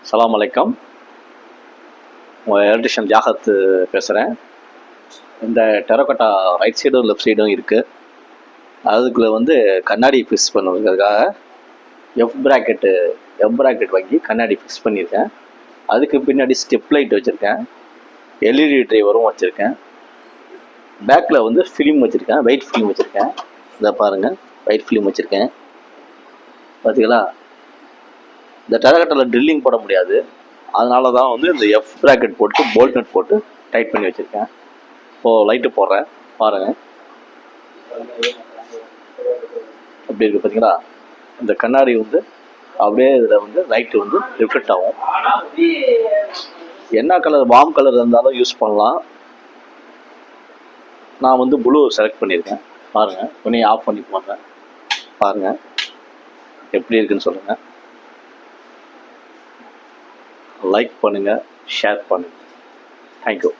சலாம் அலைக்கம். உங்கள் எலக்ட்ரிஷியன் ஜாகத் பேசுகிறேன். இந்த டெரக்கோட்டா ரைட் சைடும் லெஃப்ட் சைடும் இருக்குது. அதுக்குள்ளே வந்து கண்ணாடி ஃபிக்ஸ் பண்ணுறதுக்காக எஃப் ப்ராக்கெட் வாங்கி கண்ணாடி ஃபிக்ஸ் பண்ணியிருக்கேன். அதுக்கு பின்னாடி ஸ்டெப் லைட் வச்சுருக்கேன், எல்இடி டிரைவரும் வச்சுருக்கேன். பேக்கில் வந்து ஃபிலிம் வச்சுருக்கேன், ஒயிட் ஃபிலிம் வச்சுருக்கேன். இதை பாருங்கள், ஒயிட் ஃபிலிம் வச்சுருக்கேன். பார்த்தீங்களா? இந்த டெரக்கோட்டாவில் ட்ரில்லிங் போட முடியாது, அதனால தான் வந்து இந்த எஃப் ப்ராக்கெட் போட்டு போல்ட் நட் போட்டு டைட் பண்ணி வச்சுருக்கேன். இப்போது லைட்டு போடுறேன், பாருங்கள். அப்படி இருக்குது பார்த்தீங்களா? இந்த கண்ணாடி வந்து அப்படியே இதில் வந்து லைட்டு வந்து ரிஃப்ளெக்ட் ஆகும். என்ன கலர், வார்ம் கலர் இருந்தாலும் யூஸ் பண்ணலாம். நான் வந்து ப்ளூ செலக்ட் பண்ணியிருக்கேன். பாருங்கள், உடனே ஆஃப் பண்ணி போடுறேன். பாருங்கள் எப்படி இருக்குன்னு சொல்லுங்கள். லைக் பண்ணுங்கள், ஷேர் பண்ணுங்கள். தேங்க்யூ.